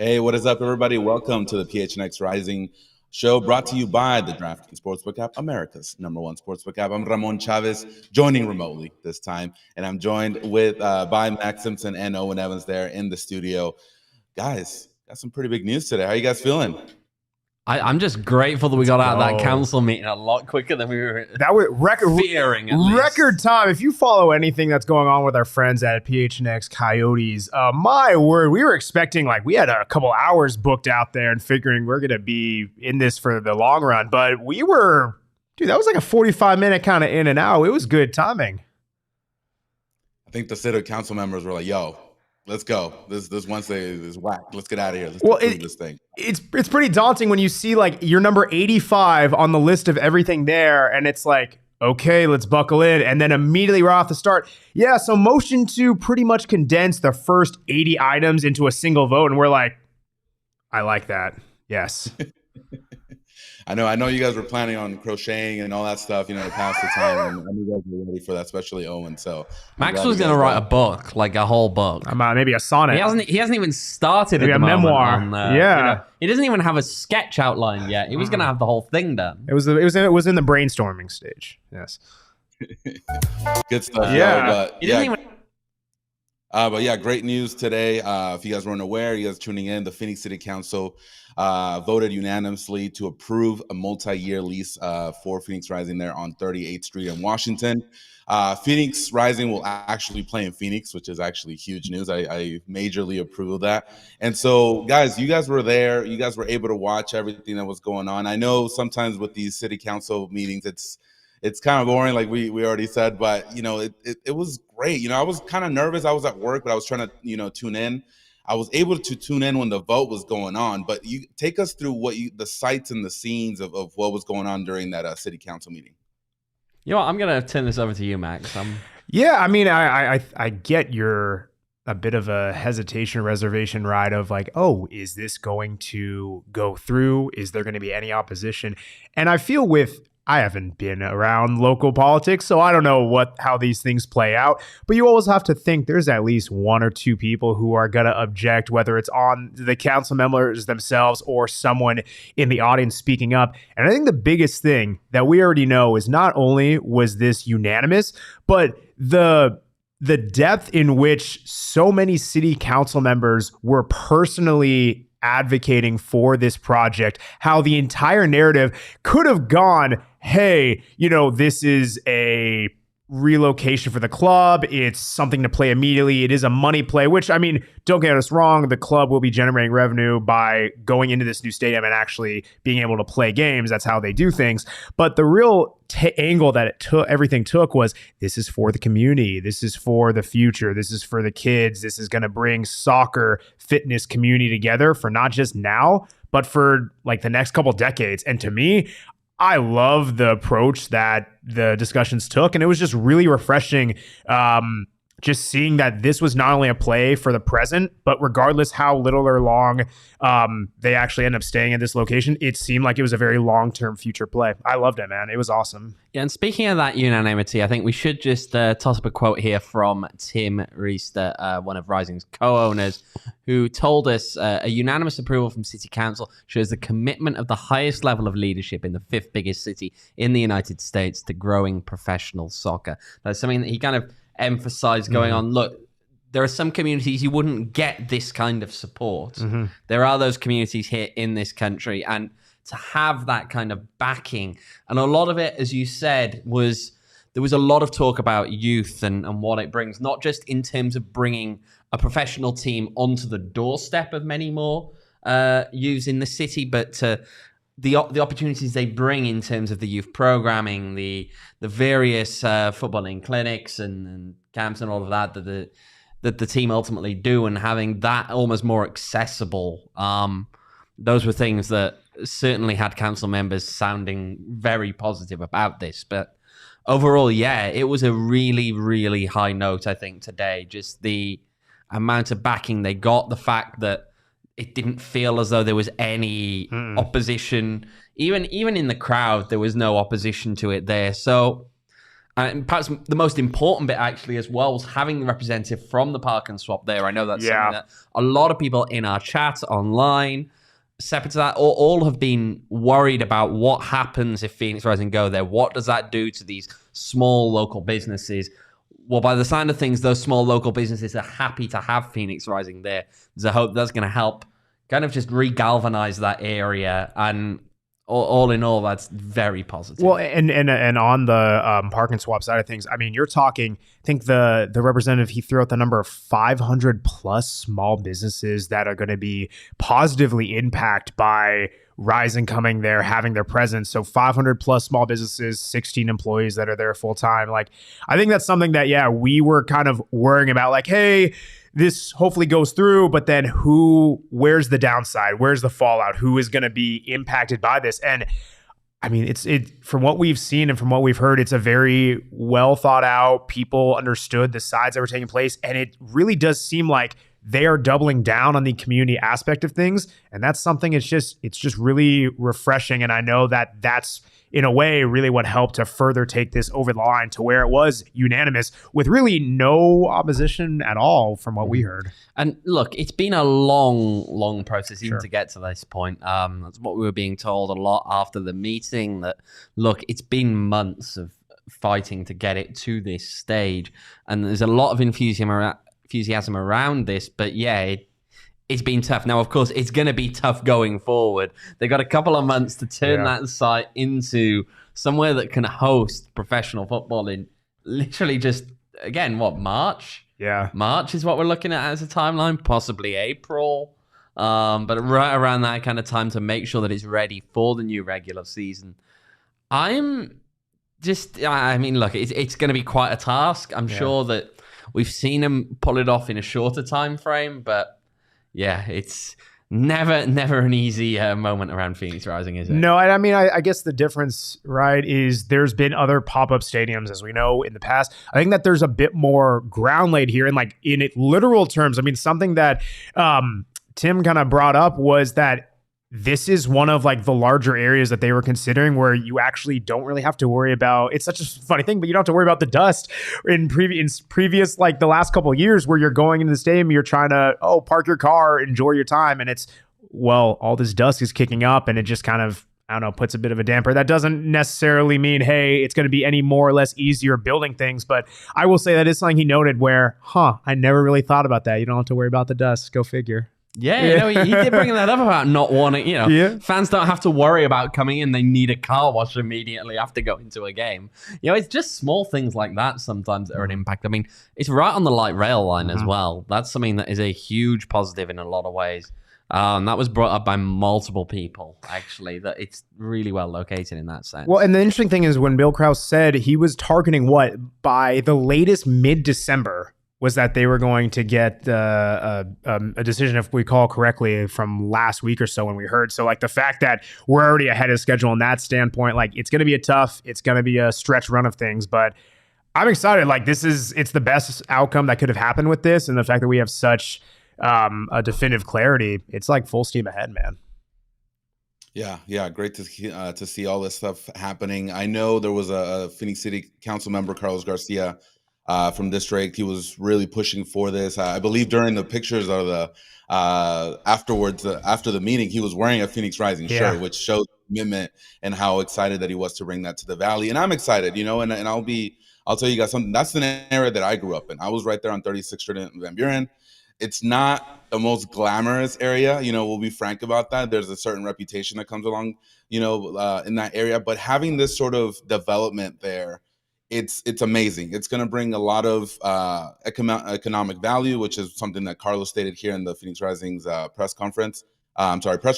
Hey, what is up, everybody? Welcome to the PHNX Rising show, brought to you by the DraftKings Sportsbook app, America's #1 sportsbook app. I'm Ramon Chavez, joining remotely this time, and I'm joined with by Max Simpson and Owen Evans there in the studio. Guys, got some pretty big news today. How you guys feeling? I'm just grateful that we got out of that council meeting a lot quicker than we were fearing. Record time. If you follow anything that's going on with our friends at PHNX Coyotes, my word, we were expecting, we had a couple hours booked out there and figuring we're going to be in this for the long run. But we were, dude, that was like a 45-minute kind of in and out. It was good timing. I think the city council members were like, yo, let's go. This Wednesday is whack. Let's get out of here. Let's do this thing. It's pretty daunting when you see your number 85 on the list of everything there, and it's like, okay, let's buckle in. And then immediately right off the start, so motion to pretty much condense the first 80 items into a single vote. And we're like, I like that. Yes. I know you guys were planning on crocheting and all that stuff, to pass the time, and I knew you guys were ready for that, especially Owen. So Max was going to write a book, like a whole book. Maybe a sonnet. He hasn't even started maybe at the a memoir. He doesn't even have a sketch outline yet. He was going to have the whole thing done. It was in the brainstorming stage. Yes. Good stuff. But yeah, great news today. If you guys weren't aware, you guys tuning in, the Phoenix City Council voted unanimously to approve a multi-year lease for Phoenix Rising there on 38th Street in Washington. Phoenix Rising will actually play in Phoenix, which is actually huge news. I majorly approve of that. And so, guys, you guys were there. You guys were able to watch everything that was going on. I know sometimes with these city council meetings, it's kind of boring, like we already said, but it was great. I was kind of nervous. I was at work, but I was trying to tune in. I was able to tune in when the vote was going on, but you take us through the sights and the scenes of what was going on during that city council meeting. You know what? I'm gonna turn this over to you, Max. I get a bit of a hesitation, reservation ride of is this going to go through? Is there going to be any opposition? And I feel I haven't been around local politics, so I don't know how these things play out. But you always have to think there's at least one or two people who are going to object, whether it's on the council members themselves or someone in the audience speaking up. And I think the biggest thing that we already know is not only was this unanimous, but the depth in which so many city council members were personally advocating for this project, how the entire narrative could have gone, hey, this is a relocation for the club. It's something to play immediately. It is a money play, which, don't get us wrong, the club will be generating revenue by going into this new stadium and actually being able to play games. That's how they do things. But the real angle that everything took was, this is for the community. This is for the future. This is for the kids. This is going to bring soccer, fitness community together for not just now, but for the next couple decades. And to me, I love the approach that the discussions took, and it was just really refreshing just seeing that this was not only a play for the present, but regardless how little or long they actually end up staying at this location, it seemed like it was a very long-term future play. I loved it, man. It was awesome. Yeah, and speaking of that unanimity, I think we should just toss up a quote here from Tim Reister, one of Rising's co-owners, who told us a unanimous approval from City Council shows the commitment of the highest level of leadership in the fifth biggest city in the United States to growing professional soccer. That's something that he kind of emphasized going on. Look, there are some communities you wouldn't get this kind of support. There are those communities here in this country, and to have that kind of backing, and a lot of it, as you said, there was a lot of talk about youth and what it brings, not just in terms of bringing a professional team onto the doorstep of many more youths in the city, but to the opportunities they bring in terms of the youth programming, the various footballing clinics and camps and all of that that the team ultimately do, and having that almost more accessible. Those were things that certainly had council members sounding very positive about this. But overall, it was a really, really high note, I think, today. Just the amount of backing they got, the fact that it didn't feel as though there was any opposition. Even in the crowd, there was no opposition to it there. So And perhaps the most important bit actually as well was having the representative from the Park and Swap there. I know that's something that a lot of people in our chat online, separate to that, all have been worried about what happens if Phoenix Rising go there. What does that do to these small local businesses? Well, by the sound of things, those small local businesses are happy to have Phoenix Rising there. There's a hope that's going to help kind of just re-galvanize that area. And all in all, that's very positive. Well, and on the Park and Swap side of things, I mean, you're talking, I think the representative, he threw out the number of 500 plus small businesses that are going to be positively impacted by Rising coming there, having their presence. So 500 plus small businesses, 16 employees that are there full time. Like, I think that's something that, we were kind of worrying about, like, hey, this hopefully goes through, but then where's the downside? Where's the fallout? Who is going to be impacted by this? And I mean, it from what we've seen and from what we've heard, it's a very well thought out, people understood the sides that were taking place. And it really does seem like they are doubling down on the community aspect of things. And that's something, it's just really refreshing. And I know that that's, in a way, really what helped to further take this over the line to where it was unanimous with really no opposition at all from what we heard. And look, it's been a long process even to get to this point. That's what we were being told a lot after the meeting, that, look, it's been months of fighting to get it to this stage. And there's a lot of enthusiasm around this, but it's been tough. Now, of course, it's going to be tough going forward. They got a couple of months to turn that site into somewhere that can host professional football in literally just, again, March? Yeah. March is what we're looking at as a timeline, possibly April. But right around that kind of time to make sure that it's ready for the new regular season. I mean, look, it's going to be quite a task. I'm sure that we've seen them pull it off in a shorter time frame, but it's never an easy moment around Phoenix Rising, is it? No, I mean, I guess the difference, right, is there's been other pop-up stadiums, as we know, in the past. I think that there's a bit more ground laid here, and like in literal terms, I mean, something that Tim kind of brought up was that this is one of like the larger areas that they were considering where you actually don't really have to worry about, it's such a funny thing, but you don't have to worry about the dust in previous, like the last couple of years where you're going into the stadium, you're trying to, park your car, enjoy your time. And it's, all this dust is kicking up and it just kind of, I don't know, puts a bit of a damper. That doesn't necessarily mean, hey, it's going to be any more or less easier building things. But I will say that is something he noted where, I never really thought about that. You don't have to worry about the dust. Go figure. Yeah, he did bring that up about not wanting, fans don't have to worry about coming in. They need a car wash immediately after going to a game. It's just small things like that sometimes that are an impact. I mean, it's right on the light rail line as well. That's something that is a huge positive in a lot of ways. That was brought up by multiple people, actually, that it's really well located in that sense. Well, and the interesting thing is when Bill Krause said he was targeting by the latest mid-December was that they were going to get a decision, if we call correctly, from last week or so when we heard. So like the fact that we're already ahead of schedule in that standpoint, like it's going to be it's going to be a stretch run of things, but I'm excited. Like it's the best outcome that could have happened with this. And the fact that we have such a definitive clarity, it's like full steam ahead, man. Yeah, great to see all this stuff happening. I know there was a Phoenix City Council member, Carlos Garcia, from district. He was really pushing for this. I believe during the pictures of the afterwards, after the meeting, he was wearing a Phoenix Rising shirt, which showed commitment and how excited that he was to bring that to the Valley. And I'm excited, and I'll tell you guys something. That's an area that I grew up in. I was right there on 36th Street in Van Buren. It's not the most glamorous area, we'll be frank about that. There's a certain reputation that comes along, in that area. But having this sort of development there, it's amazing. It's going to bring a lot of economic value, which is something that Carlos stated here in the Phoenix Rising's press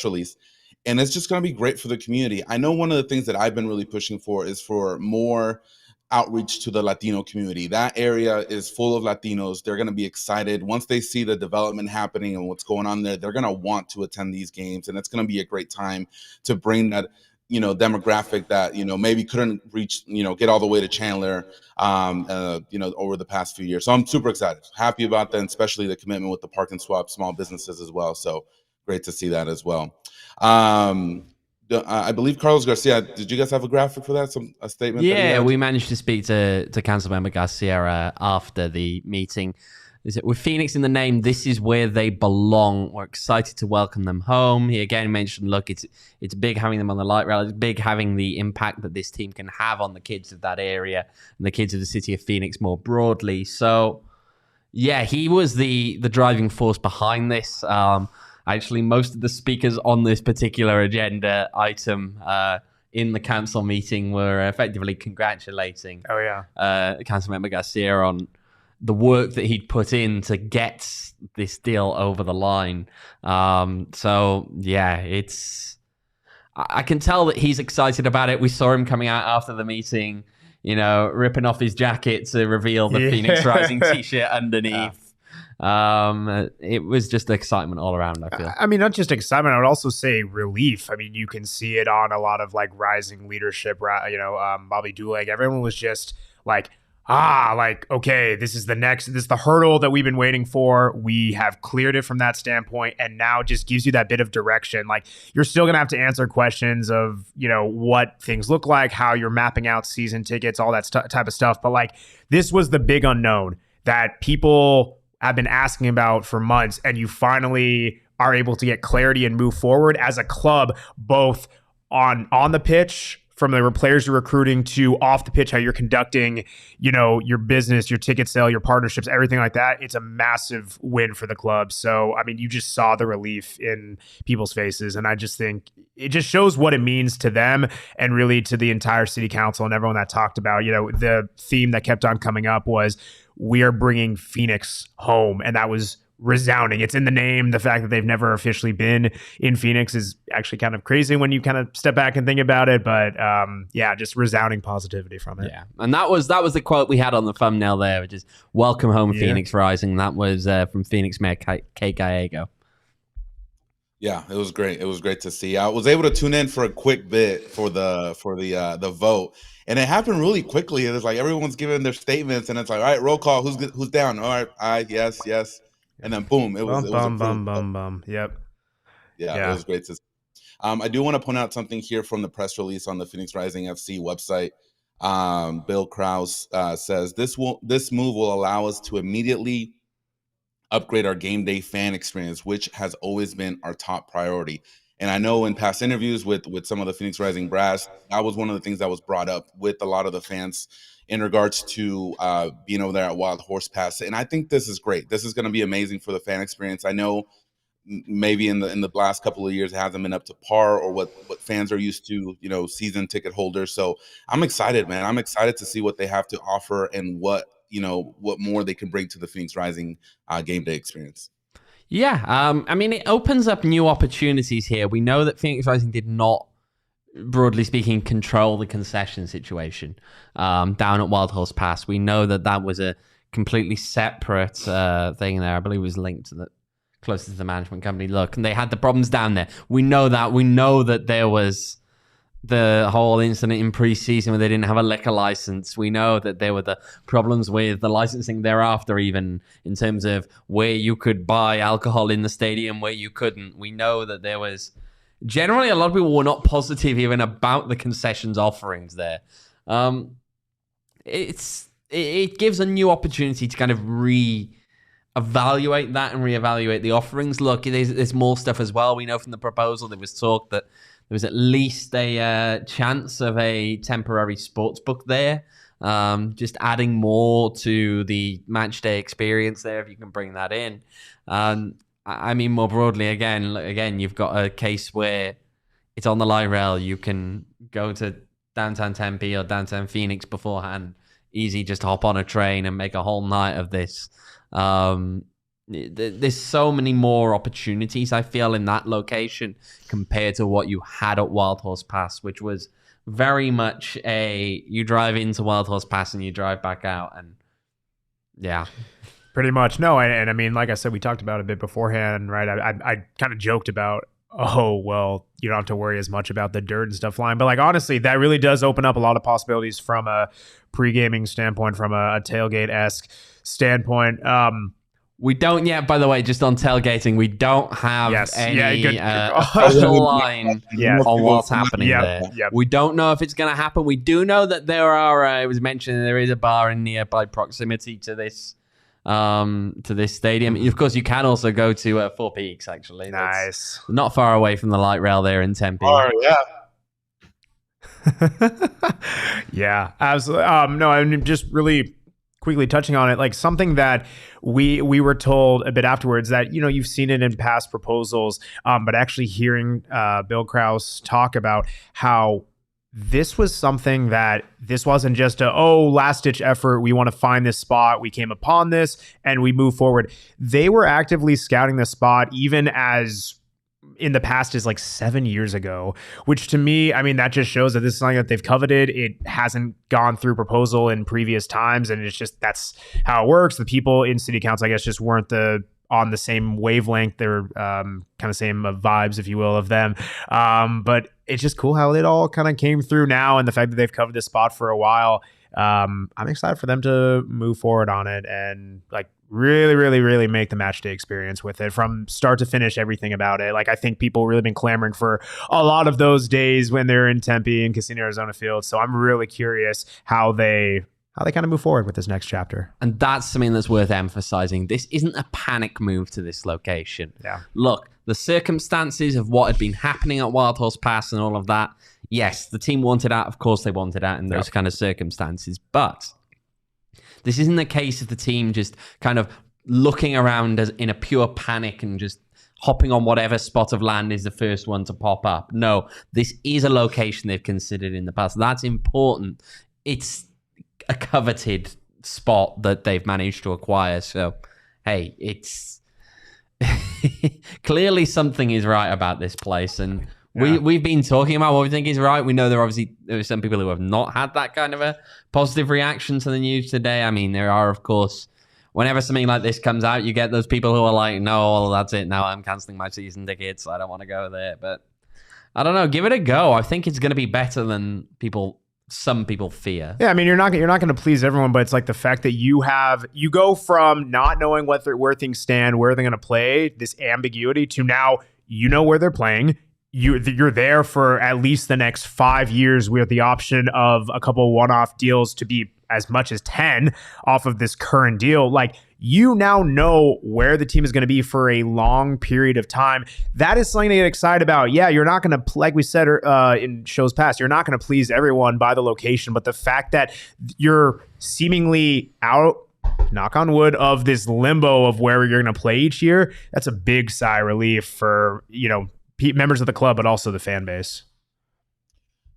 release. And it's just going to be great for the community. I know one of the things that I've been really pushing for is for more outreach to the Latino community. That area is full of Latinos. They're going to be excited once they see the development happening and what's going on there. They're going to want to attend these games, and it's going to be a great time to bring that demographic that maybe couldn't reach get all the way to Chandler over the past few years. So I'm super excited, happy about that, and especially the commitment with the Park and Swap small businesses as well. So great to see that as well. I believe Carlos Garcia. Did you guys have a graphic for that? A statement? That he Yeah, had? we managed to speak to council member Garcia after the meeting. Is it with Phoenix in the name? This is where they belong. We're excited to welcome them home. He again mentioned, look, it's big having them on the light rail. It's big having the impact that this team can have on the kids of that area and the kids of the city of Phoenix more broadly. So, yeah, he was the driving force behind this. Actually, most of the speakers on this particular agenda item in the council meeting were effectively congratulating Councilmember Garcia on the work that he'd put in to get this deal over the line. So, yeah, I can tell that he's excited about it. We saw him coming out after the meeting, ripping off his jacket to reveal the Phoenix Rising t-shirt underneath. It was just excitement all around, I feel. I mean, not just excitement, I would also say relief. I mean, you can see it on a lot of like rising leadership, Bobby Duleg. Everyone was just like, okay, this is the hurdle that we've been waiting for. We have cleared it from that standpoint, and now it just gives you that bit of direction. Like, you're still going to have to answer questions of, what things look like, how you're mapping out season tickets, all that type of stuff. But like, this was the big unknown that people have been asking about for months, and you finally are able to get clarity and move forward as a club, both on the pitch, from the players you're recruiting, to off the pitch, how you're conducting, your business, your ticket sale, your partnerships, everything like that. It's a massive win for the club. So, I mean, you just saw the relief in people's faces. And I just think it just shows what it means to them and really to the entire city council and everyone that talked about, the theme that kept on coming up was, we are bringing Phoenix home. And that was resounding. It's in the name. The fact that they've never officially been in Phoenix is actually kind of crazy when you kind of step back and think about it. But just resounding positivity from it. Yeah, and that was the quote we had on the thumbnail there, which is "Welcome home, Phoenix Rising." That was from Phoenix Mayor Kate Gallego. Yeah, it was great. It was great to see. I was able to tune in for a quick bit for the vote, and it happened really quickly. It was like everyone's giving their statements, and it's like, all right, roll call. Who's down? All right, aye, yes. And then boom, it was bum. Yep. Yeah, it was great to see. I do want to point out something here from the press release on the Phoenix Rising FC website. Bill Krause says this move will allow us to immediately upgrade our game day fan experience, which has always been our top priority. And I know in past interviews with some of the Phoenix Rising brass, that was one of the things that was brought up with a lot of the fans in regards to being over there at Wild Horse Pass. And I think this is great. This is going to be amazing for the fan experience. I know maybe in the last couple of years it hasn't been up to par or what fans are used to, season ticket holders. So I'm excited, man. I'm excited to see what they have to offer and what more they can bring to the Phoenix Rising game day experience. Yeah, I mean, it opens up new opportunities here. We know that Phoenix Rising did not, broadly speaking, control the concession situation down at Wild Horse Pass. We know that was a completely separate thing there. I believe it was linked to closest to the management company. Look, and they had the problems down there. We know that. We know that there was the whole incident in pre-season where they didn't have a liquor license. We know that there were the problems with the licensing thereafter, even in terms of where you could buy alcohol in the stadium, where you couldn't. We know that there was generally a lot of people were not positive even about the concessions offerings there. It gives a new opportunity to kind of evaluate that and reevaluate the offerings. Look, there's more stuff as well. We know from the proposal there was talk that there was at least a chance of a temporary sports book there. Just adding more to the match day experience there, if you can bring that in. I mean, more broadly, again, you've got a case where it's on the light rail. You can go to downtown Tempe or downtown Phoenix beforehand. Easy, just hop on a train and make a whole night of this. There's so many more opportunities, I feel, in that location compared to what you had at Wild Horse Pass, which was very much you drive into Wild Horse Pass and you drive back out. And yeah. Pretty much. No, and I mean, like I said, we talked about it a bit beforehand, right? I kind of joked about, oh, well, you don't have to worry as much about the dirt and stuff flying. But like, honestly, that really does open up a lot of possibilities from a pre-gaming standpoint, from a tailgate-esque standpoint. We don't yet, by the way, just on tailgating, we don't have any official line on what's happening there. Yep. We don't know if it's going to happen. We do know that there are, it was mentioned, there is a bar in nearby proximity to this stadium. Of course, you can also go to Four Peaks, actually. Nice. That's not far away from the light rail there in Tempe. Yeah. Yeah, absolutely. No, I mean, just really quickly touching on it, like something that we were told a bit afterwards that, you know, you've seen it in past proposals, but actually hearing Bill Krause talk about how this was something that this wasn't just last ditch effort. We want to find this spot. We came upon this and we move forward. They were actively scouting the spot even as in the past is like 7 years ago, which to me, I mean, that just shows that this is something that they've coveted. It hasn't gone through proposal in previous times. And it's just, that's how it works. The people in city council, I guess, just weren't on the same wavelength. They're kind of same vibes, if you will, of them. But it's just cool how it all kind of came through now. And the fact that they've covered this spot for a while, I'm excited for them to move forward on it and like really, really, really make the match day experience with it from start to finish, everything about it. Like, I think people really been clamoring for a lot of those days when they're in Tempe and Casino Arizona Field. So I'm really curious how they kind of move forward with this next chapter. And that's something that's worth emphasizing. This isn't a panic move to this location. Yeah. Look, the circumstances of what had been happening at Wild Horse Pass and all of that, yes, the team wanted out. Of course they wanted out in those kind of circumstances. But this isn't the case of the team just kind of looking around as in a pure panic and just hopping on whatever spot of land is the first one to pop up. No, this is a location they've considered in the past. That's important. It's a coveted spot that they've managed to acquire. So, hey, it's clearly something is right about this place. And we've been talking about what we think is right. We know there are some people who have not had that kind of a positive reaction to the news today. I mean, there are, of course, whenever something like this comes out, you get those people who are like, no, that's it. Now I'm canceling my season tickets. I don't want to go there. But I don't know. Give it a go. I think it's going to be better than some people fear. Yeah, I mean, you're not going to please everyone, but it's like the fact that you go from not knowing where things stand, where they're going to play, this ambiguity, to now you know where they're playing. You're there for at least the next 5 years with the option of a couple one-off deals to be as much as 10 off of this current deal. Like, you now know where the team is going to be for a long period of time. That is something to get excited about. Yeah, you're not going to, like we said in shows past, you're not going to please everyone by the location, but the fact that you're seemingly out, knock on wood, of this limbo of where you're going to play each year, that's a big sigh of relief for, you know, members of the club, but also the fan base.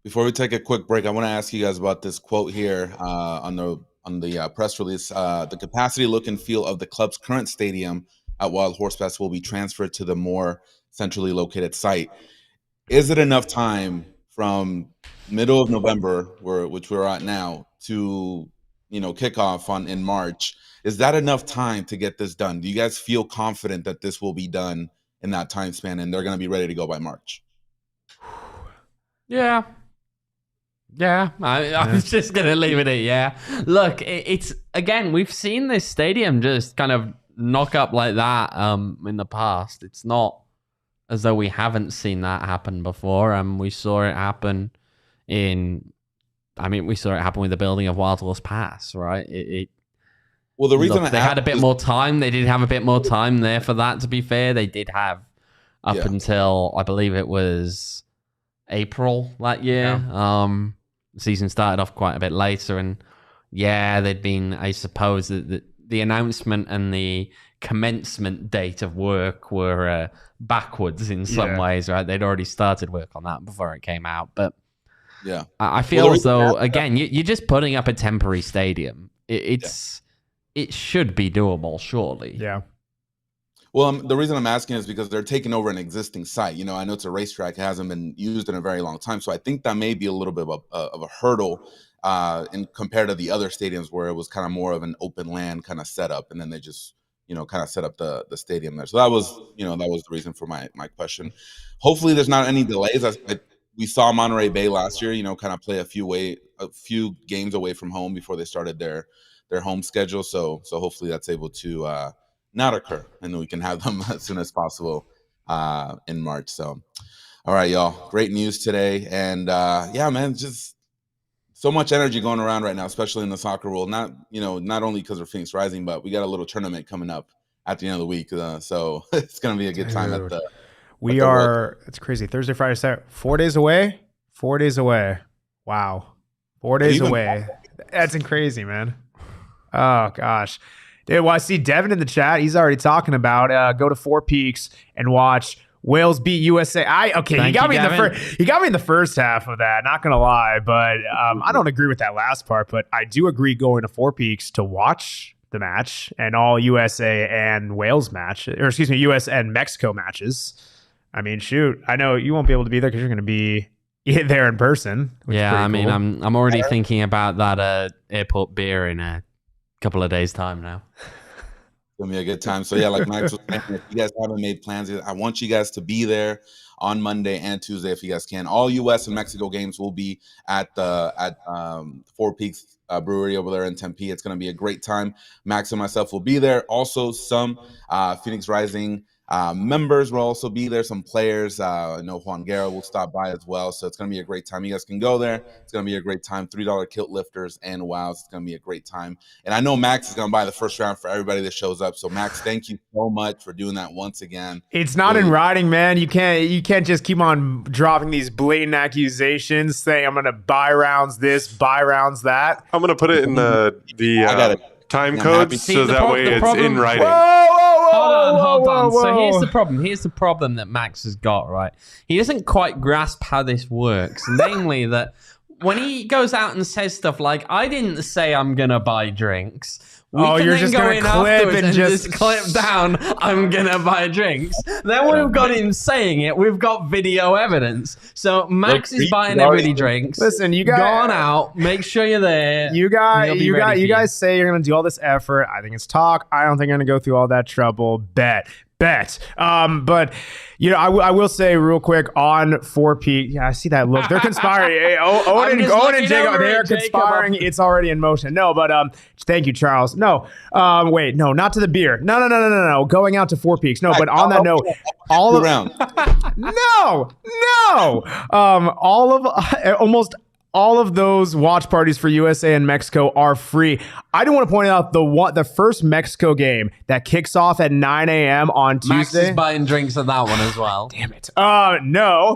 Before we take a quick break, I want to ask you guys about this quote here on the press release. The capacity, look, and feel of the club's current stadium at Wild Horse Pass will be transferred to the more centrally located site. Is it enough time from middle of November, which we're at now, to kickoff in March? Is that enough time to get this done? Do you guys feel confident that this will be done in that time span and they're going to be ready to go by March? Yeah. I was just going to leave it at yeah. Look, it's again, we've seen this stadium just kind of knock up like that in the past. It's not as though we haven't seen that happen before. We saw it happen with the building of Wild Horse Pass, right? Well, the reason they had a bit more time. They did have a bit more time there for that, to be fair. They did have up until, I believe it was April that year. Yeah. The season started off quite a bit later. And there'd been, I suppose, the announcement and the commencement date of work were backwards in some ways, right? They'd already started work on that before it came out. But I feel as though, again, you're just putting up a temporary stadium. It should be doable, surely. Yeah. Well, the reason I'm asking is because they're taking over an existing site. I know it's a racetrack. It hasn't been used in a very long time. So I think that may be a little bit of a hurdle in compared to the other stadiums where it was kind of more of an open land kind of setup. And then they just, kind of set up the stadium there. So that was the reason for my question. Hopefully there's not any delays. We saw Monterey Bay last year, kind of play a few games away from home before they started their home schedule. So hopefully that's able to not occur, and we can have them as soon as possible in March. So, all right, y'all, great news today, and yeah, man, just so much energy going around right now, especially in the soccer world. Not only because of Phoenix Rising, but we got a little tournament coming up at the end of the week, so it's gonna be a good time at the. We are. It's crazy. Thursday, Friday, Saturday. 4 days away. 4 days away. Wow. 4 days away. That's crazy, man. Oh gosh. Dude, well, I see Devin in the chat. He's already talking about go to Four Peaks and watch Wales beat USA. He got me in the first half of that. Not gonna lie, but I don't agree with that last part. But I do agree going to Four Peaks to watch the match and all USA and Wales match, or excuse me, US and Mexico matches. I mean, shoot, I know you won't be able to be there because you're going to be there in person. Yeah, I mean, cool. I'm already thinking about that airport beer in a couple of days' time now. It's going to be a good time. So yeah, like Max was saying, if you guys haven't made plans, I want you guys to be there on Monday and Tuesday if you guys can. All US and Mexico games will be at Four Peaks Brewery over there in Tempe. It's going to be a great time. Max and myself will be there. Also, some Phoenix Rising members will also be there. Some players, I know Juan Guerra will stop by as well. So it's going to be a great time. You guys can go there. It's going to be a great time. $3 kilt lifters and wows. It's going to be a great time. And I know Max is going to buy the first round for everybody that shows up. So Max, thank you so much for doing that once again. It's not in writing, man. You can't just keep on dropping these blatant accusations saying I'm going to buy rounds this, buy rounds that. I'm going to put it in the time codes so that way it's in writing. Hold on. So here's the problem that Max has got, right? He doesn't quite grasp how this works. Namely that when he goes out and says stuff like, I didn't say I'm going to buy drinks. You're just going to clip and just clip down, I'm going to buy drinks. Then we've got him saying it. We've got video evidence. So Max is buying everybody drinks. Listen, you guys. Go on out. Make sure you're there. You guys say you're going to do all this effort. I think it's talk. I don't think I'm going to go through all that trouble. Bet. But I will say real quick on 4P. Yeah, I see that look. They're conspiring. Hey, Owen and Jacob, they're conspiring. It's already in motion. No, but thank you, Charles. No, wait, no, not to the beer. No. Going out to Four Peaks. No, but on that note, all around. No. Almost all of those watch parties for USA and Mexico are free. I do want to point out the first Mexico game that kicks off at 9 a.m. on Tuesday. Max is buying drinks at that one as well. Damn it. No.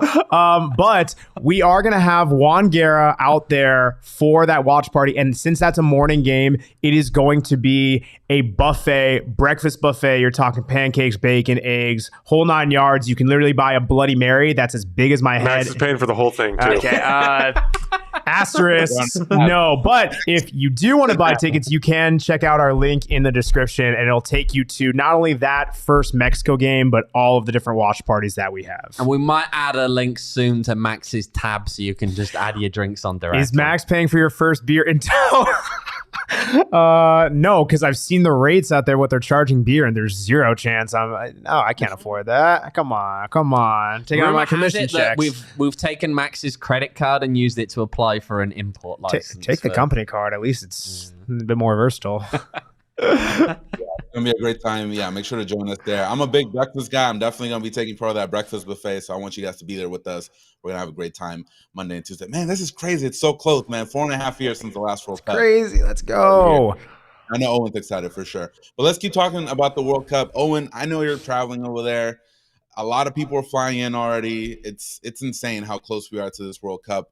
But we are going to have Juan Guerra out there for that watch party. And since that's a morning game, it is going to be a breakfast buffet. You're talking pancakes, bacon, eggs, whole 9 yards. You can literally buy a Bloody Mary that's as big as my head. Max is paying for the whole thing, too. Okay. Asterisks, no. But if you do want to buy tickets, you can check out our link in the description, and it'll take you to not only that first Mexico game, but all of the different watch parties that we have. And we might add a link soon to Max's tab, so you can just add your drinks on direct. Is Max paying for your first beer until? No, because I've seen the rates out there, what they're charging beer, and there's zero chance. I can't afford that. Come on. Take out my commission checks. We've taken Max's credit card and used it to apply for an import license. Take the company card. At least it's a bit more versatile. It's gonna be a great time. Yeah, make sure to join us there. I'm a big breakfast guy. I'm definitely gonna be taking part of that breakfast buffet, so I want you guys to be there with us. We're gonna have a great time Monday and Tuesday. Man, this is crazy. It's so close, man. 4.5 years since the last World Cup. Crazy. Let's go. I know Owen's excited for sure. But let's keep talking about the World Cup. Owen, I know you're traveling over there. A lot of people are flying in already. It's insane how close we are to this World Cup.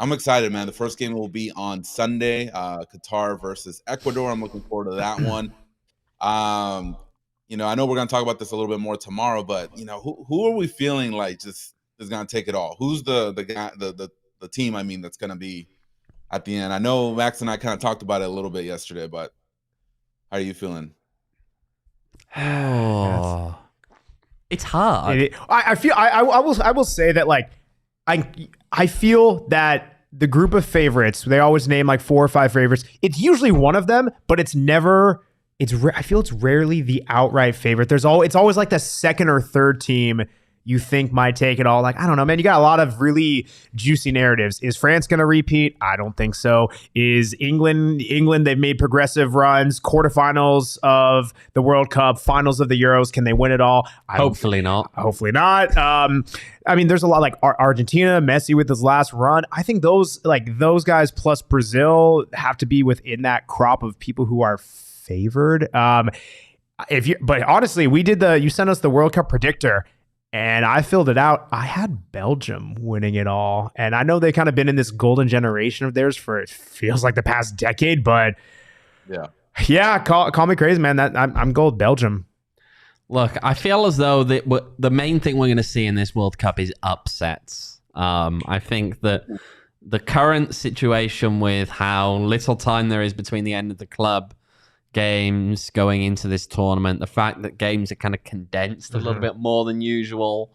I'm excited, man. The first game will be on Sunday, Qatar versus Ecuador. I'm looking forward to that one. I know we're going to talk about this a little bit more tomorrow, but who are we feeling like just is going to take it all? Who's the guy, the team? I mean, that's going to be at the end. I know Max and I kind of talked about it a little bit yesterday, but how are you feeling? Oh, it's hard. I will say that I feel that the group of favorites, they always name like 4 or 5 favorites. It's usually one of them, but it's never. I feel it's rarely the outright favorite. It's always like the second or third team you think might take it all. Like, I don't know, man. You got a lot of really juicy narratives. Is France going to repeat? I don't think so. Is England, they've made progressive runs, quarterfinals of the World Cup, finals of the Euros. Can they win it all? Hopefully not. Hopefully not. I mean, there's a lot like Argentina, Messi with his last run. I think those guys plus Brazil have to be within that crop of people who are favored. But honestly, you sent us the World Cup predictor and I filled it out. I had Belgium winning it all. And I know they kind of been in this golden generation of theirs for, it feels like the past decade, but yeah, call me crazy, man. I'm gold Belgium. Look, I feel as though the main thing we're going to see in this World Cup is upsets. I think that the current situation with how little time there is between the end of the club games going into this tournament, the fact that games are kind of condensed a little bit more than usual.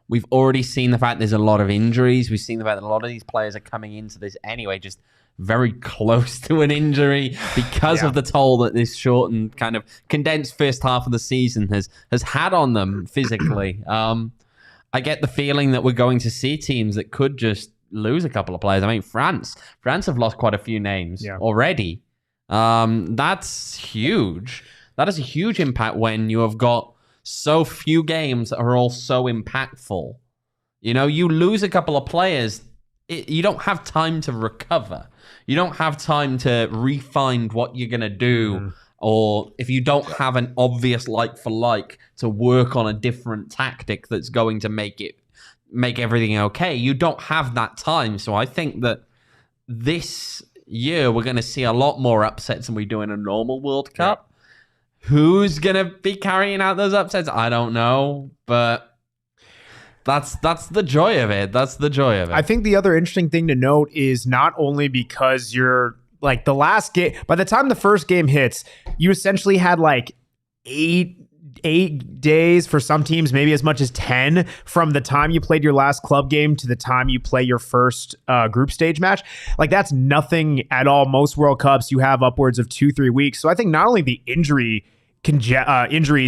We've already seen the fact there's a lot of injuries. We've seen the fact that a lot of these players are coming into this anyway, just very close to an injury because of the toll that this short and kind of condensed first half of the season has had on them physically. I get the feeling that we're going to see teams that could just lose a couple of players. I mean, France have lost quite a few names already. That's huge. That is a huge impact when you have got so few games that are all so impactful. You know, you lose a couple of players, you don't have time to recover. You don't have time to refine what you're going to do. Or if you don't have an obvious like for like to work on a different tactic that's going to make everything okay, you don't have that time. So I think that this year we're going to see a lot more upsets than we do in a normal World Cup. Who's going to be carrying out those upsets? I don't know, but that's the joy of it. That's the joy of it. I think the other interesting thing to note is not only because you're like the last game, by the time the first game hits, you essentially had like eight days for some teams, maybe as much as 10 from the time you played your last club game to the time you play your first group stage match. Like that's nothing at all. Most World Cups, you have upwards of 2-3 weeks. So I think not only the injuries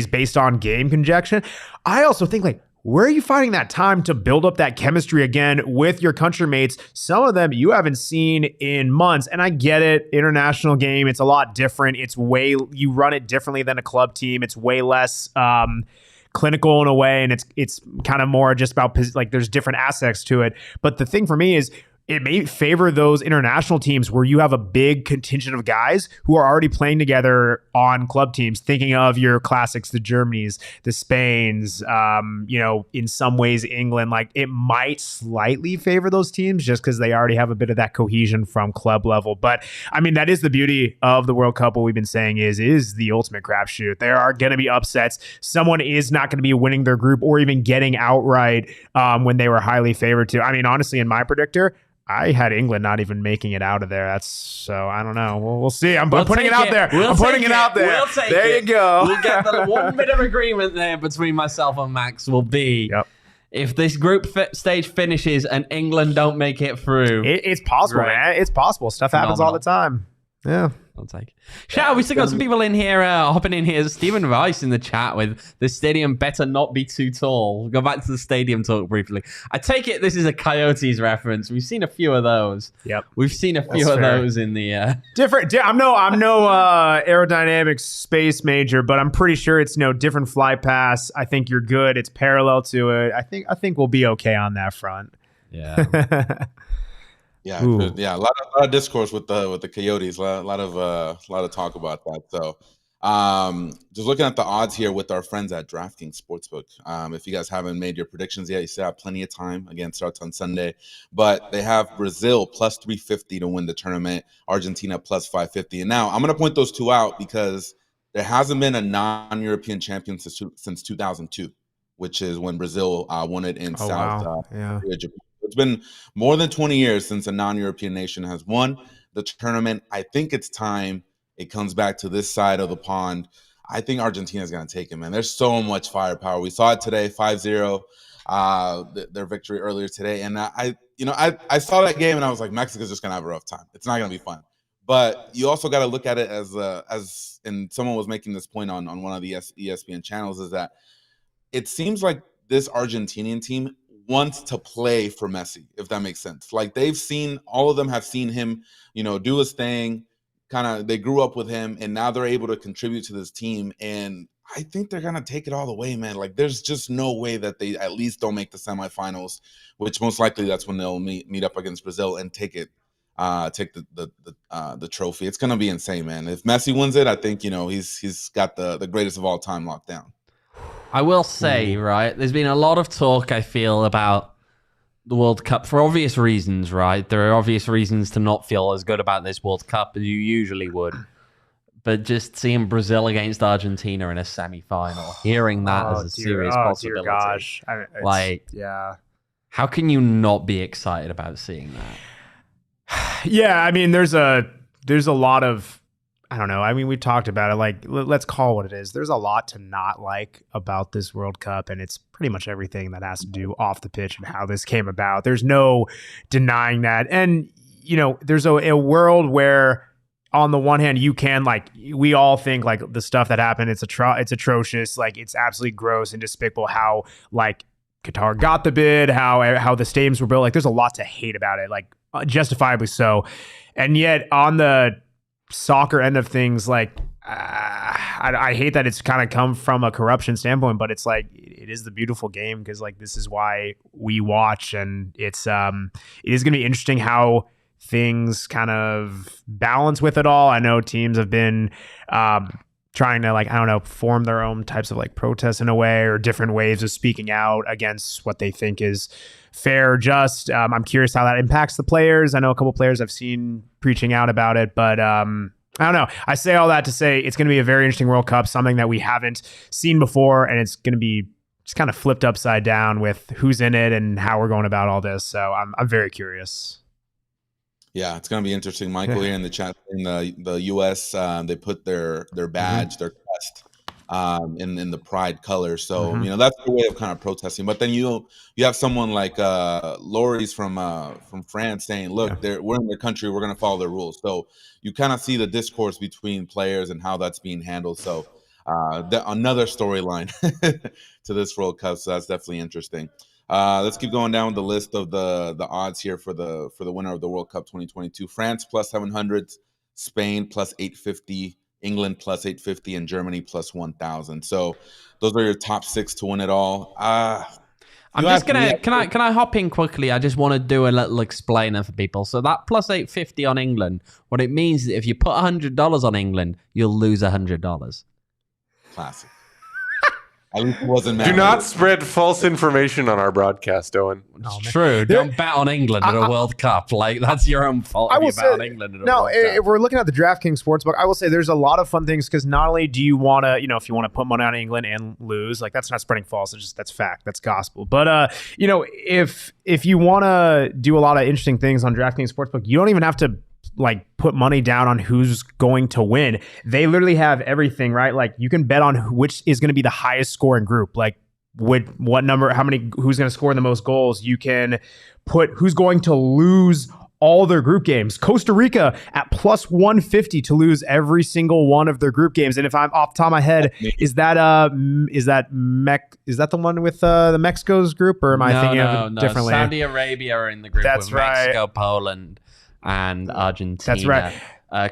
based on game congestion, I also think like, where are you finding that time to build up that chemistry again with your country mates? Some of them you haven't seen in months. And I get it. International game, it's a lot different. You run it differently than a club team. It's way less clinical in a way. And it's kind of more just about like there's different aspects to it. But the thing for me is it may favor those international teams where you have a big contingent of guys who are already playing together on club teams, thinking of your classics, the Germanys, the Spains, in some ways, England. Like it might slightly favor those teams just because they already have a bit of that cohesion from club level. But I mean, that is the beauty of the World Cup. What we've been saying is the ultimate crapshoot. There are going to be upsets. Someone is not going to be winning their group or even getting outright when they were highly favored to. I mean, honestly, in my predictor, I had England not even making it out of there. So I don't know. We'll see. I'm putting it out there. I'm putting it out there. We'll take there it. You go. We'll get the one bit of agreement there between myself and Max will be if this group stage finishes and England don't make it through. It's possible, man. It's possible. Stuff happens all the time. Yeah. I'll take it. Shout out, we still got some people in here, hopping in here. Stephen Rice in the chat with the stadium better not be too tall. We'll go back to the stadium talk briefly. I take it this is a Coyotes reference. We've seen a few of those. Yep. We've seen a few of those in the different. I'm no aerodynamics space major, but I'm pretty sure it's different fly pass. I think you're good. It's parallel to it. I think we'll be okay on that front. Yeah. Yeah, a lot of discourse with the Coyotes. A lot of talk about that. So, just looking at the odds here with our friends at DraftKings Sportsbook. If you guys haven't made your predictions yet, you still have plenty of time. Again, starts on Sunday, but they have Brazil plus 350 to win the tournament, Argentina plus 550. And now I'm going to point those two out because there hasn't been a non-European champion since 2002, which is when Brazil won it in South Korea, Japan. It's been more than 20 years since a non-European nation has won the tournament. I think it's time it comes back to this side of the pond. I think Argentina is going to take it, man. There's so much firepower. We saw it today, 5-0, their victory earlier today. And I saw that game and I was like, Mexico's just going to have a rough time. It's not going to be fun. But you also got to look at it as and someone was making this point on one of the ESPN channels, is that it seems like this Argentinian team wants to play for Messi, if that makes sense. Like all of them have seen him, do his thing. Kind of, they grew up with him, and now they're able to contribute to this team. And I think they're gonna take it all the way, man. Like, there's just no way that they at least don't make the semifinals, which most likely that's when they'll meet up against Brazil and take the trophy. It's gonna be insane, man. If Messi wins it, I think he's got the greatest of all time locked down. I will say, right, there's been a lot of talk, I feel, about the World Cup for obvious reasons, right? There are obvious reasons to not feel as good about this World Cup as you usually would. But just seeing Brazil against Argentina in a semi-final, hearing that as a serious possibility. Dear gosh. Yeah. How can you not be excited about seeing that? Yeah, I mean, there's a lot of, I don't know. I mean, we talked about it. Like, let's call it what it is. There's a lot to not like about this World Cup, and it's pretty much everything that has to do off the pitch and how this came about. There's no denying that. And, there's a world where, on the one hand, you can, like, we all think, like, the stuff that happened, it's atrocious. Like, it's absolutely gross and despicable how, like, Qatar got the bid, how the stadiums were built. Like, there's a lot to hate about it, like, justifiably so. And yet, on the soccer end of things, like, I hate that it's kind of come from a corruption standpoint, but it's like, it is the beautiful game, because, like, this is why we watch, and it is going to be interesting how things kind of balance with it all. I know teams have been trying to, like, I don't know, form their own types of, like, protests in a way, or different ways of speaking out against what they think is fair or just. I'm curious how that impacts the players. I know a couple players I've seen preaching out about it, but I don't know. I say all that to say it's going to be a very interesting World Cup, something that we haven't seen before, and it's going to be just kind of flipped upside down with who's in it and how we're going about all this. So I'm very curious. Yeah, it's going to be interesting. Michael here in the chat, in the U.S., they put their badge, their crest, in the pride color. So that's the way of kind of protesting. But then you have someone like Laurie's from France saying, "Look, we're in their country. We're going to follow their rules." So you kind of see the discourse between players and how that's being handled. So another storyline to this World Cup. So that's definitely interesting. Let's keep going down the list of the odds here for the winner of the World Cup 2022. France plus 700, Spain plus 850, England plus 850, and Germany plus 1,000. So those are your top 6 to win it all. I'm just gonna can I hop in quickly? I just want to do a little explainer for people. So that plus 850 on England, what it means is that if you put $100 on England, you'll lose $100. Classic. At least it wasn't Do not spread false information on our broadcast, Owen. It's true. Don't bet on England at a World Cup. Like, that's your own fault if you bet on England at a World Cup. If we're looking at the DraftKings Sportsbook, I will say there's a lot of fun things, because not only do you want to, if you want to put money on England and lose, like, that's not spreading false. It's just, that's fact. That's gospel. But, if you want to do a lot of interesting things on DraftKings Sportsbook, you don't even have to, like, put money down on who's going to win. They literally have everything, right? Like, you can bet on which is going to be the highest scoring group, like with what number, who's going to score the most goals. You can put who's going to lose all their group games. Costa Rica at plus 150 to lose every single one of their group games. And if I'm off the top of my head, is that the one with the Mexico's group, or am I thinking of it differently? Saudi Arabia are in the group with Mexico, Poland, and Argentina. That's right.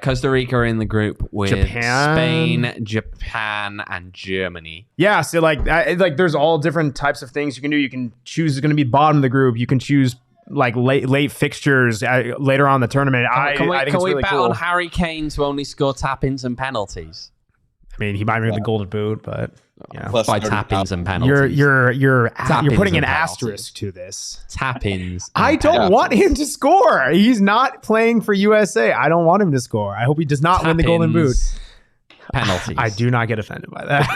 Costa Rica are in the group with Spain, Japan, and Germany. Yeah, so like there's all different types of things you can do. You can choose who's going to be bottom of the group. You can choose like late fixtures later on in the tournament. Can we really bet cool on Harry Kane to only score tap-ins and penalties? I mean, he might win the Golden Boot, but by tap-ins and penalties. You're putting an asterisk to this. Tap-ins. I don't want him to score. He's not playing for USA. I don't want him to score. I hope he does not win the Golden Boot. Penalties. I do not get offended by that.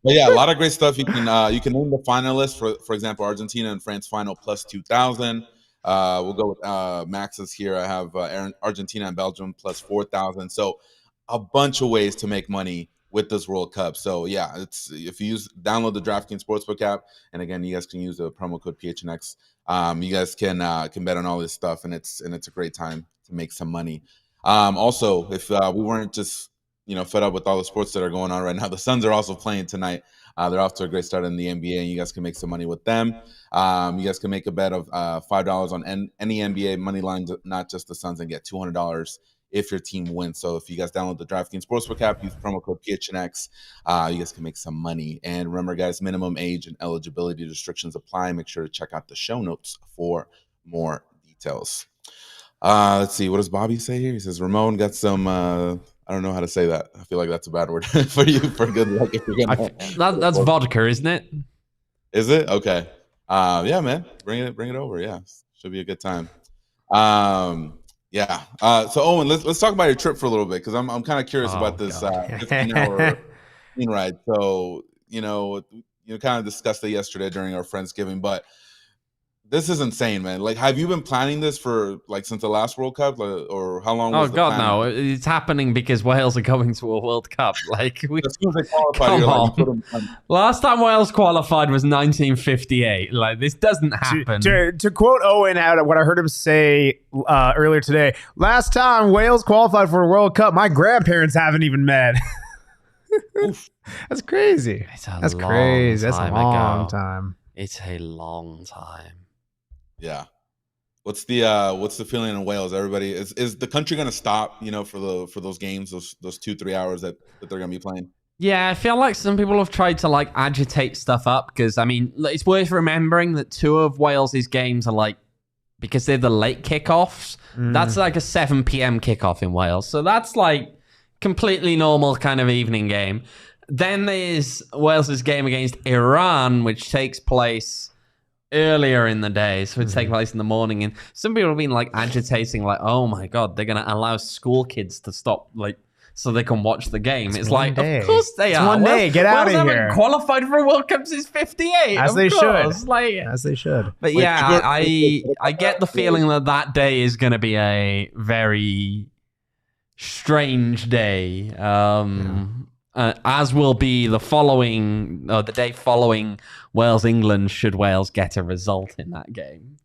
But yeah, a lot of great stuff. You can name the finalists. For example, Argentina and France final plus 2,000. We'll go with Max's here. I have Argentina and Belgium plus 4,000. So a bunch of ways to make money with this World Cup. So yeah, it's if you download the DraftKings Sportsbook app, and again, you guys can use the promo code PHNX. You guys can bet on all this stuff, and it's a great time to make some money. Also, if we weren't just fed up with all the sports that are going on right now, the Suns are also playing tonight. They're off to a great start in the NBA, and you guys can make some money with them. You guys can make a bet of $5 on any NBA money line, not just the Suns, and get $200 if your team wins. So if you guys download the DraftKings Sportsbook app, use promo code PHNX, you guys can make some money. And remember, guys, minimum age and eligibility restrictions apply. Make sure to check out the show notes for more details. Let's see. What does Bobby say here? He says, Ramon got some, I don't know how to say that. I feel like that's a bad word for you, for good luck. If you're gonna that's vodka, isn't it? Is it? Okay. Yeah, man. Bring it over. Yeah. Should be a good time. Yeah. So Owen, let's talk about your trip for a little bit, because I'm kind of curious about this 15-hour plane ride. So, you kind of discussed it yesterday during our Friendsgiving, but this is insane, man. Like, have you been planning this for since the last World Cup, or how long? Oh God, no! It's happening because Wales are going to a World Cup. Like, as soon as they qualified, come on. Last time Wales qualified was 1958. Like, this doesn't happen. To quote Owen out what I heard him say earlier today, last time Wales qualified for a World Cup, my grandparents haven't even met. That's crazy. That's crazy. That's a long time. It's a long time. Yeah. What's the feeling in Wales? Everybody is the country going to stop, for those games, those 2-3 hours that they're going to be playing? Yeah, I feel like some people have tried to agitate stuff up, because it's worth remembering that 2 of Wales's games are because they're the late kickoffs. That's a 7 p.m. kickoff in Wales. So that's completely normal kind of evening game. Then there's Wales's game against Iran, which takes place earlier in the day, so it takes place in the morning, and some people have been agitating, oh my God, they're gonna allow school kids to stop so they can watch the game. It's of course they are. One day, get out of here. Haven't qualified for a World Cup since '58, as they should. As they should. But yeah, I get the feeling that day is gonna be a very strange day. As will be the day following Wales-England, should Wales get a result in that game.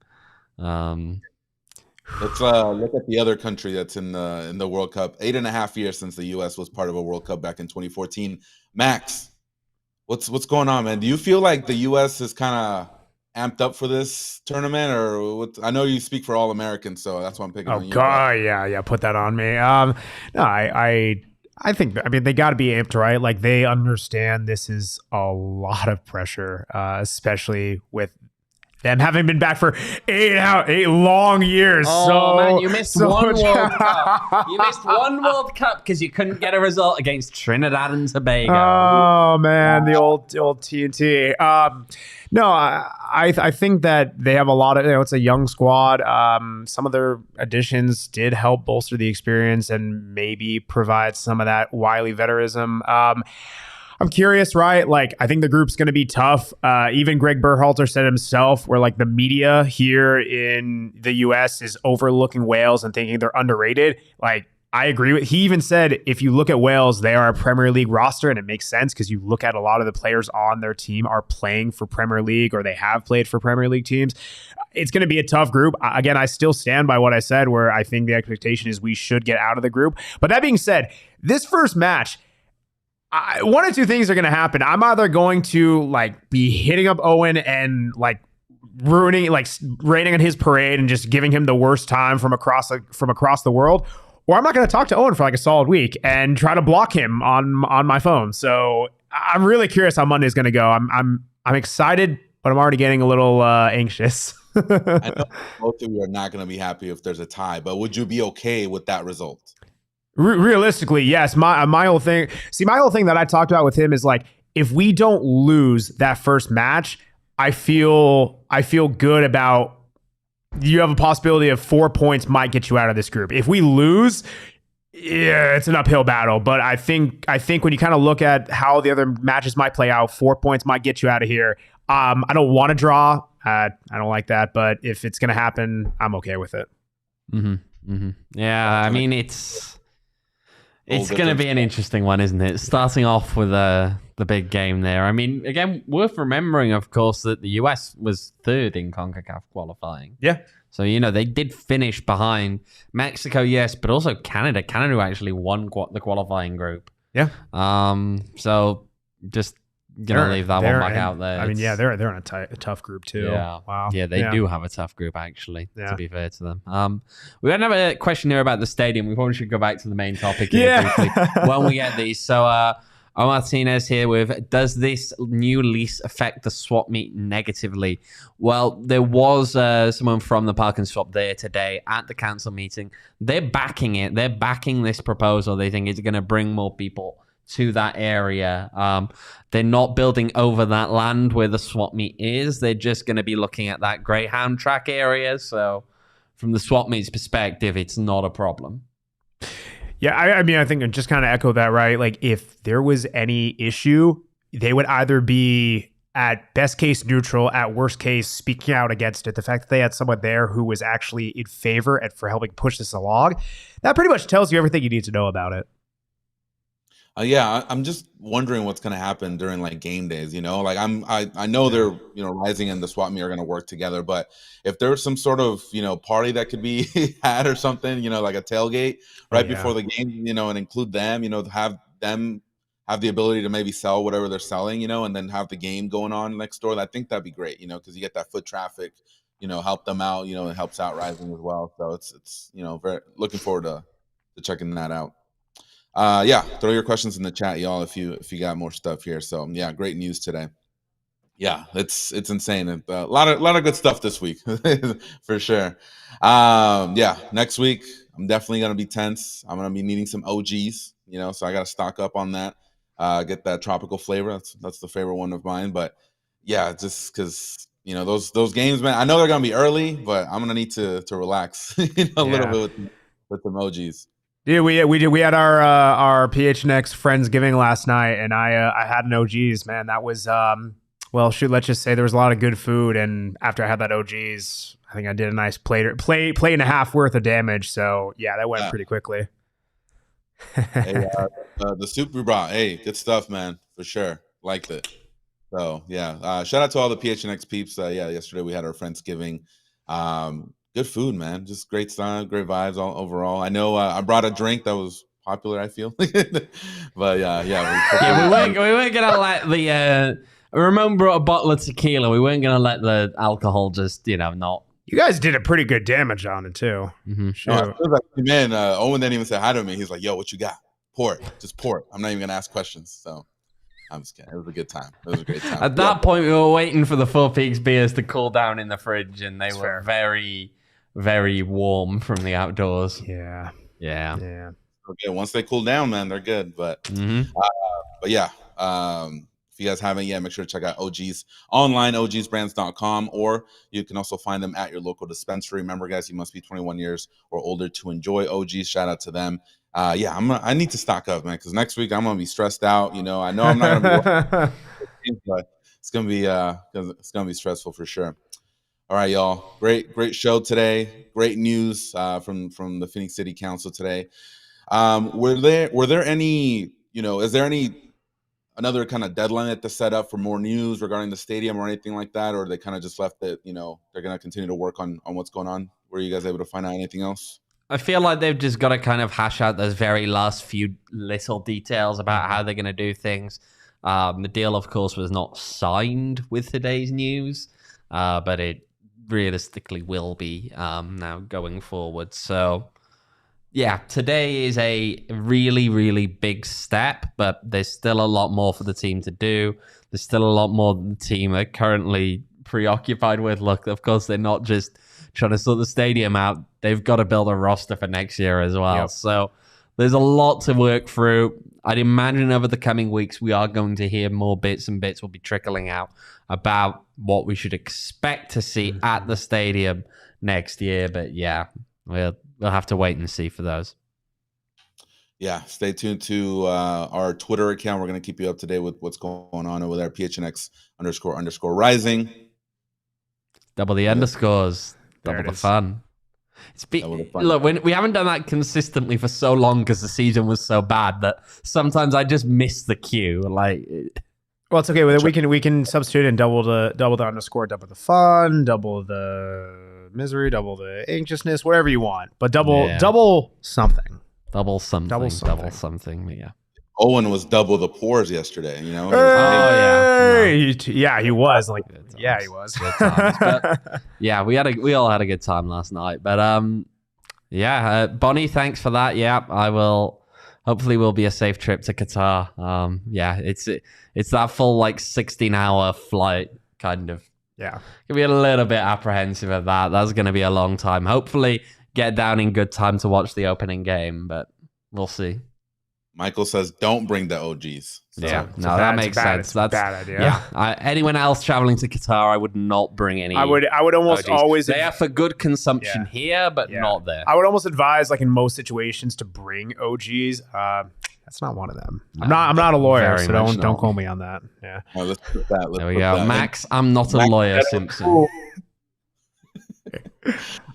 Let's look at the other country that's in the World Cup. 8.5 years since the U.S. was part of a World Cup back in 2014. Max, what's going on, man? Do you feel like the U.S. is kind of amped up for this tournament, or what? I know you speak for all Americans, so that's why I'm picking on you. Oh God, yeah, put that on me. No, I think they got to be amped, right? They understand this is a lot of pressure, especially with them having been back for 8 long years. Oh man, you missed one World Cup. You missed one World Cup because you couldn't get a result against Trinidad and Tobago. Oh man, the old TNT. No, I think that they have a lot of, it's a young squad. Some of their additions did help bolster the experience and maybe provide some of that wily veterism. I'm curious, right? I think the group's going to be tough. Even Greg Berhalter said himself, where the media here in the U.S. is overlooking Wales and thinking they're underrated. I agree with. He even said, if you look at Wales, they are a Premier League roster, and it makes sense because you look at a lot of the players on their team are playing for Premier League, or they have played for Premier League teams. It's going to be a tough group. Again, I still stand by what I said, where I think the expectation is we should get out of the group. But that being said, this first match, one or two things are going to happen. I'm either going to be hitting up Owen and ruining, raining on his parade and just giving him the worst time from across the world, or I'm not going to talk to Owen for a solid week and try to block him on my phone. So I'm really curious how Monday's going to go. I'm excited, but I'm already getting a little anxious. I know both of you are not going to be happy if there's a tie, but would you be okay with that result? Realistically, yes. My whole thing that I talked about with him is if we don't lose that first match, I feel good about, you have a possibility of 4 points might get you out of this group. If we lose, yeah, it's an uphill battle. But I think when you kind of look at how the other matches might play out, 4 points might get you out of here. I don't want to draw. I don't like that. But if it's going to happen, I'm okay with it. Yeah, I mean, it's going to be an interesting one, isn't it? Starting off with the big game there. I mean, again, worth remembering, of course, that the US was third in CONCACAF qualifying. Yeah. So, they did finish behind Mexico, yes, but also Canada. Canada actually won the qualifying group. Yeah. So just gonna leave that one back out there. I mean, yeah, they're in a tough group too. Yeah. Wow. Yeah, they do have a tough group actually. Yeah. To be fair to them. We got another question here about the stadium. We probably should go back to the main topic here briefly when we get these. So, Martinez here with, does this new lease affect the swap meet negatively? Well, there was someone from the Park and Swap there today at the council meeting. They're backing it. They're backing this proposal. They think it's going to bring more people to that area. They're not building over that land where the swap meet is. They're just going to be looking at that greyhound track area. So from the swap meet's perspective, it's not a problem. Yeah, I mean, I think I just kind of echo that, right? Like, if there was any issue, they would either be at best case neutral, at worst case speaking out against it. The fact that they had someone there who was actually in favor and for helping push this along, that pretty much tells you everything you need to know about it. Yeah, I'm just wondering what's going to happen during like game days. You know, like I know they're Rising and the swap meet are going to work together, but if there's some sort of party that could be had or something, like a tailgate right before the game, and include them, have them have the ability to maybe sell whatever they're selling, and then have the game going on next door. I think that'd be great, because you get that foot traffic, help them out, it helps out Rising as well. So it's very looking forward to checking that out. Yeah, throw your questions in the chat, y'all, if you got more stuff here. So yeah, great news today. Yeah, it's insane. A lot of good stuff this week for sure. Yeah, next week I'm definitely gonna be tense. I'm gonna be needing some OGs, so I gotta stock up on that. Get that tropical flavor. That's the favorite one of mine. But yeah, just because those games, man. I know they're gonna be early, but I'm gonna need to relax a little bit with some OGs. Yeah, we had our PHNX Friendsgiving last night, and I had an OGs, man. That was well, shoot, let's just say there was a lot of good food, and after I had that OGs, I think I did a nice plate and a half worth of damage. So yeah, that went pretty quickly. Hey, the soup we brought, hey, good stuff, man, for sure. Liked it. So yeah, shout out to all the PHNX peeps. Yeah, yesterday we had our Friendsgiving. Good food, man. Just great style, great vibes all overall. I know I brought a drink that was popular, I feel. But we weren't gonna let the Ramon brought a bottle of tequila. We weren't gonna let the alcohol just not. You guys did a pretty good damage on it too. Mm-hmm. Sure. Man, Owen didn't even say hi to me. He's like, "Yo, what you got? Pour it. Just pour it. I'm not even gonna ask questions." So I'm just kidding. It was a good time. It was a great time. At that point, we were waiting for the Four Peaks beers to cool down in the fridge, and they were very, very warm from the outdoors. Yeah. Okay, once they cool down, man, they're good. But yeah, if you guys haven't yet, make sure to check out OGs online, ogsbrands.com, or you can also find them at your local dispensary. Remember, guys, you must be 21 years or older to enjoy OGs. Shout out to them. Yeah, I need to stock up, man, because next week I'm gonna be stressed out. I know I'm not gonna be, but it's gonna be stressful for sure. All right, y'all. Great show today. Great news from the Phoenix City Council today. Were there any, is there any another kind of deadline that they set up for more news regarding the stadium or anything like that, or they kind of just left it, they're gonna continue to work on what's going on? Were you guys able to find out anything else? I feel like they've just got to kind of hash out those very last few little details about how they're going to do things. The deal, of course, was not signed with today's news, but it realistically will be now going forward. So yeah, today is a really, really big step, but there's still a lot more for the team to do. There's still a lot more the team are currently preoccupied with. Look, of course, they're not just trying to sort the stadium out. They've got to build a roster for next year as well. Yep. So there's a lot to work through. I'd imagine over the coming weeks, we are going to hear more bits and bits will be trickling out about what we should expect to see at the stadium next year. But yeah, we'll have to wait and see for those. Yeah, stay tuned to our Twitter account. We're going to keep you up to date with what's going on over there. PHNX__rising. Double the underscores. Double the fun. Look, we haven't done that consistently for so long because the season was so bad that sometimes I just miss the cue. Well, it's okay. We can substitute and double the underscore, double the fun, double the misery, double the anxiousness, whatever you want. But double something. Double something. Yeah. Owen was double the pours yesterday. You know. Yeah, he was like. Yeah, he was. Good times. But, yeah, we all had a good time last night. But Bonnie, thanks for that. Yeah, I will. Hopefully, will be a safe trip to Qatar. Yeah, it's that full like 16-hour flight kind of. Yeah, can be a little bit apprehensive of that. That's going to be a long time. Hopefully, get down in good time to watch the opening game, but we'll see. Michael says, "Don't bring the OGs." So, yeah, no, that makes sense. That's a bad idea. Yeah, anyone else traveling to Qatar, I would not bring any. I would almost OGs. always. They are for good consumption here, but not there. I would almost advise, like in most situations, to bring OGs. That's not one of them. I'm not a lawyer, so don't call me on that. Yeah. Well, let's put that. There we go, Max. I'm not a lawyer, Simpson. All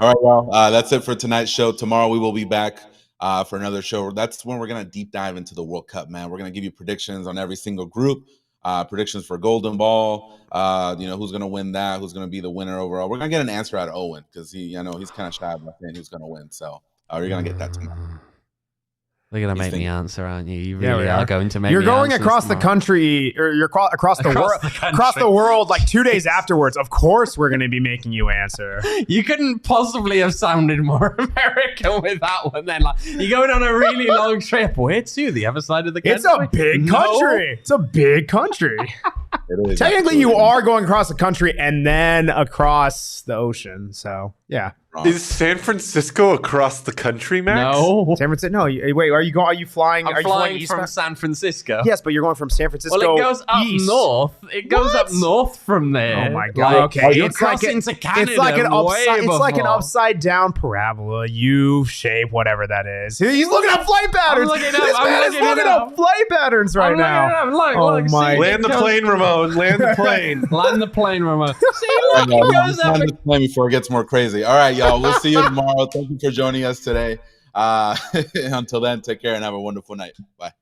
right, well, that's it for tonight's show. Tomorrow we will be back for another show. That's when we're going to deep dive into the World Cup, man. We're going to give you predictions on every single group, predictions for Golden Ball, who's going to win that, who's going to be the winner overall. We're going to get an answer out of Owen because he's kind of shy about saying who's going to win. So you're going to get that tomorrow. They're going to make me answer, aren't you? You really are going to make You're me going answer across the country, or you're across the world like 2 days afterwards. Of course, we're going to be making you answer. You couldn't possibly have sounded more American with that one then. Like, you're going on a really long trip. Where to? The other side of the country? It's a big country. It's a big country. Technically, you are going across the country and then across the ocean. So, yeah. Is San Francisco across the country, Max? No. San Francisco. No. Wait. Are you going? Are you flying? I'm flying from San Francisco. Yes, but you're going from San Francisco. Well, it goes up east. north. It goes up north from there. Oh my god. Okay. You're crossing to Canada. It's like an upside down parabola, U shape, whatever that is. He's looking up flight patterns. This man is looking up flight patterns right now. Look, my! Land the plane, Ramon. Land the plane. Land the plane, Ramon. See, look, it goes up. Land the plane before it gets more crazy. All right, y'all. We'll see you tomorrow. Thank you for joining us today. Until then, take care and have a wonderful night. Bye.